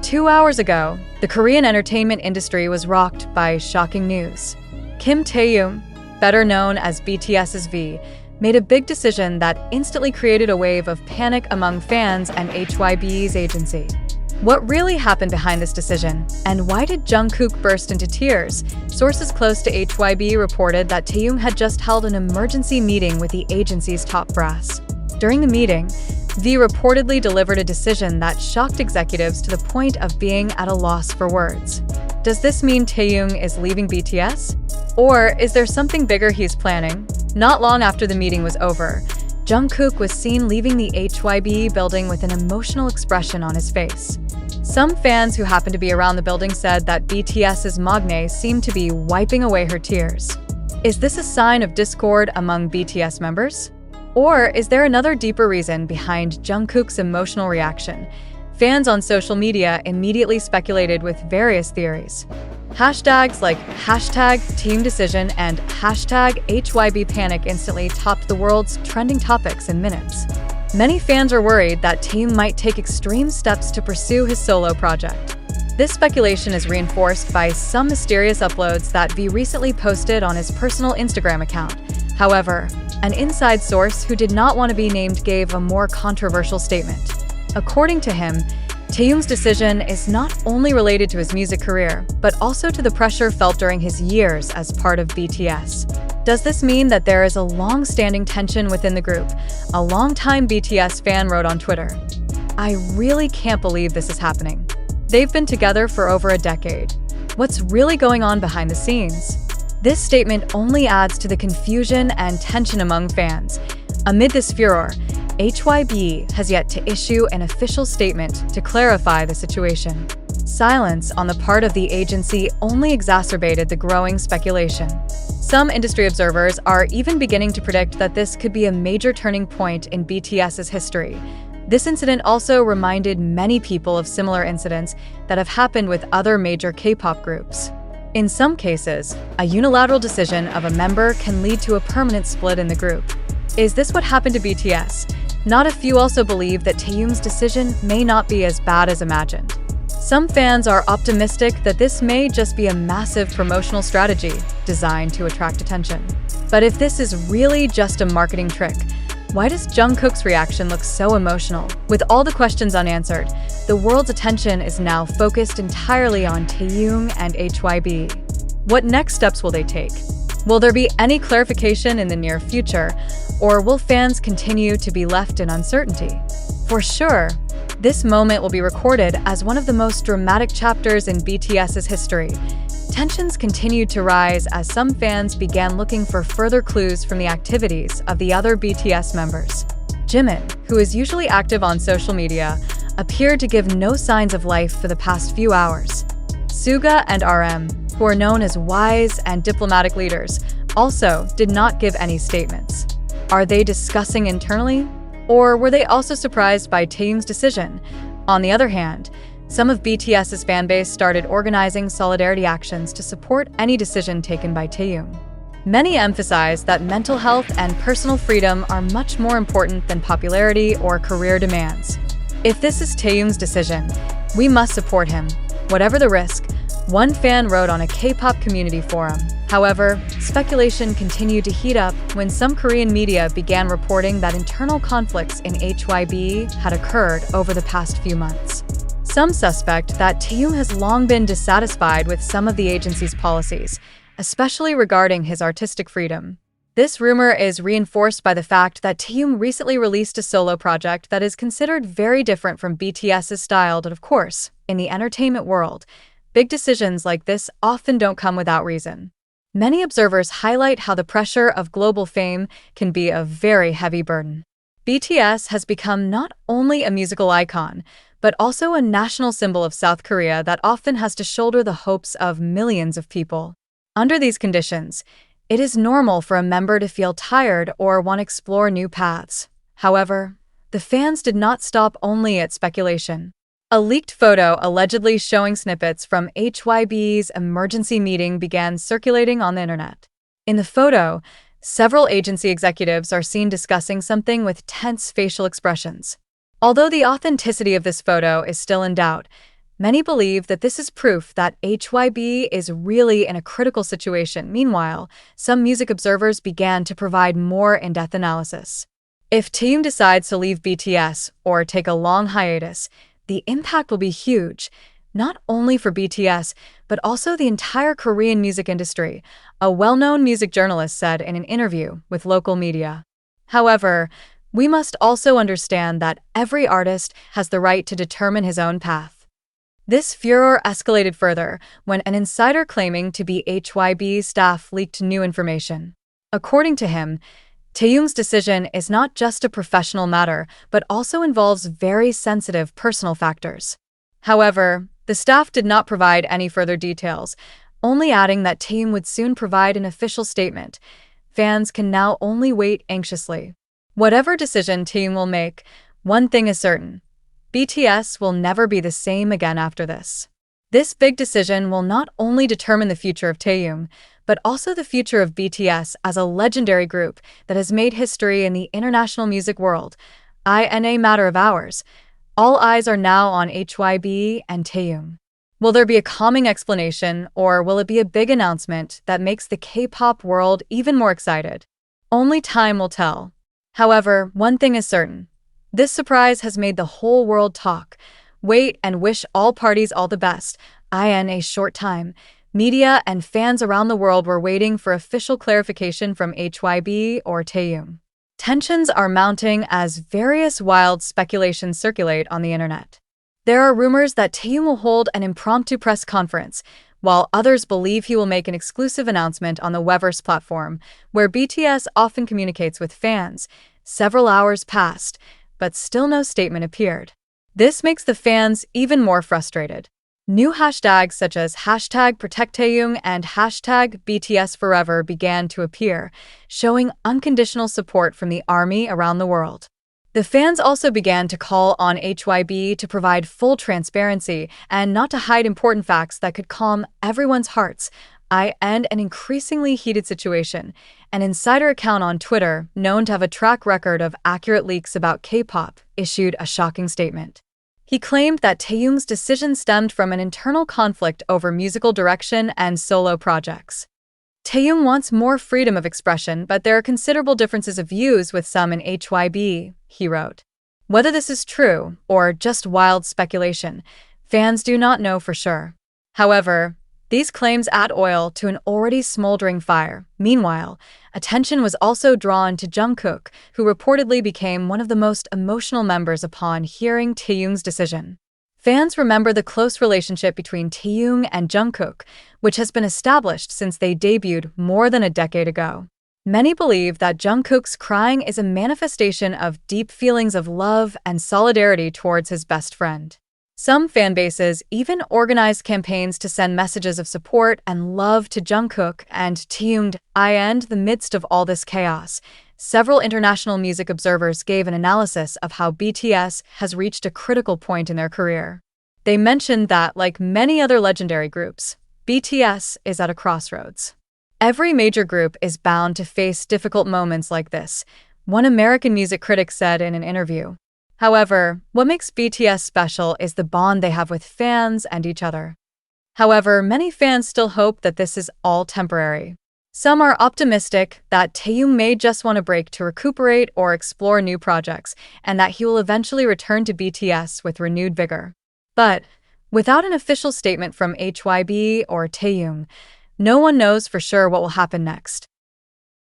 2 hours ago, the Korean entertainment industry was rocked by shocking news. Kim Taehyung, better known as BTS's V, made a big decision that instantly created a wave of panic among fans and HYBE's agency. What really happened behind this decision, and why did Jungkook burst into tears? Sources close to HYBE reported that Taehyung had just held an emergency meeting with the agency's top brass. During the meeting, V reportedly delivered a decision that shocked executives to the point of being at a loss for words. Does this mean Taehyung is leaving BTS? Or is there something bigger he's planning? Not long after the meeting was over, Jungkook was seen leaving the HYBE building with an emotional expression on his face. Some fans who happened to be around the building said that BTS's Magne seemed to be wiping away her tears. Is this a sign of discord among BTS members? Or is there another deeper reason behind Jungkook's emotional reaction? Fans on social media immediately speculated with various theories. Hashtags like #TeamDecision and #HYBEPanic instantly topped the world's trending topics in minutes. Many fans are worried that Taehyung might take extreme steps to pursue his solo project. This speculation is reinforced by some mysterious uploads that V recently posted on his personal Instagram account. However, an inside source who did not want to be named gave a more controversial statement. According to him, Taehyung's decision is not only related to his music career, but also to the pressure felt during his years as part of BTS. Does this mean that there is a long-standing tension within the group? A longtime BTS fan wrote on Twitter, "I really can't believe this is happening. They've been together for over a decade. What's really going on behind the scenes?" This statement only adds to the confusion and tension among fans. Amid this furor, HYBE has yet to issue an official statement to clarify the situation. Silence on the part of the agency only exacerbated the growing speculation. Some industry observers are even beginning to predict that this could be a major turning point in BTS's history. This incident also reminded many people of similar incidents that have happened with other major K-pop groups. In some cases, a unilateral decision of a member can lead to a permanent split in the group. Is this what happened to BTS? Not a few also believe that Taehyung's decision may not be as bad as imagined. Some fans are optimistic that this may just be a massive promotional strategy designed to attract attention. But if this is really just a marketing trick, why does Jungkook's reaction look so emotional? With all the questions unanswered, the world's attention is now focused entirely on Taehyung and HYBE. What next steps will they take? Will there be any clarification in the near future, or will fans continue to be left in uncertainty? For sure, this moment will be recorded as one of the most dramatic chapters in BTS's history. Tensions continued to rise as some fans began looking for further clues from the activities of the other BTS members. Jimin, who is usually active on social media, appeared to give no signs of life for the past few hours. Suga and RM, who are known as wise and diplomatic leaders, also did not give any statements. Are they discussing internally? Or were they also surprised by Taehyung's decision? On the other hand, some of BTS's fanbase started organizing solidarity actions to support any decision taken by Taehyung. Many emphasize that mental health and personal freedom are much more important than popularity or career demands. If this is Taehyung's decision, we must support him, whatever the risk, one fan wrote on a K-pop community forum. However, speculation continued to heat up when some Korean media began reporting that internal conflicts in HYBE had occurred over the past few months. Some suspect that Taehyung has long been dissatisfied with some of the agency's policies, especially regarding his artistic freedom. This rumor is reinforced by the fact that Taehyung recently released a solo project that is considered very different from BTS's style, but of course, in the entertainment world, big decisions like this often don't come without reason. Many observers highlight how the pressure of global fame can be a very heavy burden. BTS has become not only a musical icon, but also a national symbol of South Korea that often has to shoulder the hopes of millions of people. Under these conditions, it is normal for a member to feel tired or want to explore new paths. However, the fans did not stop only at speculation. A leaked photo allegedly showing snippets from HYBE's emergency meeting began circulating on the internet. In the photo, several agency executives are seen discussing something with tense facial expressions. Although the authenticity of this photo is still in doubt, Many believe that this is proof that HYBE is really in a critical situation. Meanwhile, some music observers began to provide more in-depth analysis. If Taehyung decides to leave BTS or take a long hiatus, the impact will be huge, not only for BTS, but also the entire Korean music industry, a well-known music journalist said in an interview with local media. However, we must also understand that every artist has the right to determine his own path. This furor escalated further when an insider claiming to be HYBE staff leaked new information. According to him, Taehyung's decision is not just a professional matter, but also involves very sensitive personal factors. However, the staff did not provide any further details, only adding that Taehyung would soon provide an official statement. Fans can now only wait anxiously. Whatever decision Taehyung will make, one thing is certain: BTS will never be the same again after this. This big decision will not only determine the future of Taehyung, but also the future of BTS as a legendary group that has made history in the international music world. In a matter of hours, all eyes are now on HYBE and Taehyung. Will there be a calming explanation, or will it be a big announcement that makes the K-pop world even more excited? Only time will tell. However, one thing is certain: this surprise has made the whole world talk. Wait and wish all parties all the best. In a short time, media and fans around the world were waiting for official clarification from HYBE or Taehyung. Tensions are mounting as various wild speculations circulate on the internet. There are rumors that Taehyung will hold an impromptu press conference, while others believe he will make an exclusive announcement on the Weverse platform, where BTS often communicates with fans. Several hours passed, but still no statement appeared. This makes the fans even more frustrated. New hashtags such as #ProtectTaehyung and #BTSForever began to appear, showing unconditional support from the army around the world. The fans also began to call on HYBE to provide full transparency and not to hide important facts that could calm everyone's hearts. An increasingly heated situation. An insider account on Twitter, known to have a track record of accurate leaks about K-pop, issued a shocking statement. He claimed that Taehyung's decision stemmed from an internal conflict over musical direction and solo projects. Taehyung wants more freedom of expression, but there are considerable differences of views with some in HYBE, he wrote. Whether this is true or just wild speculation, fans do not know for sure. However, these claims add oil to an already smoldering fire. Meanwhile, attention was also drawn to Jungkook, who reportedly became one of the most emotional members upon hearing Taehyung's decision. Fans remember the close relationship between Taehyung and Jungkook, which has been established since they debuted more than a decade ago. Many believe that Jungkook's crying is a manifestation of deep feelings of love and solidarity towards his best friend. Some fanbases even organized campaigns to send messages of support and love to Jungkook and Taehyung. In the midst of all this chaos, several international music observers gave an analysis of how BTS has reached a critical point in their career. They mentioned that, like many other legendary groups, BTS is at a crossroads. Every major group is bound to face difficult moments like this, one American music critic said in an interview. However, what makes BTS special is the bond they have with fans and each other. However, many fans still hope that this is all temporary. Some are optimistic that Taehyung may just want a break to recuperate or explore new projects, and that he will eventually return to BTS with renewed vigor. But, without an official statement from HYBE or Taehyung, no one knows for sure what will happen next.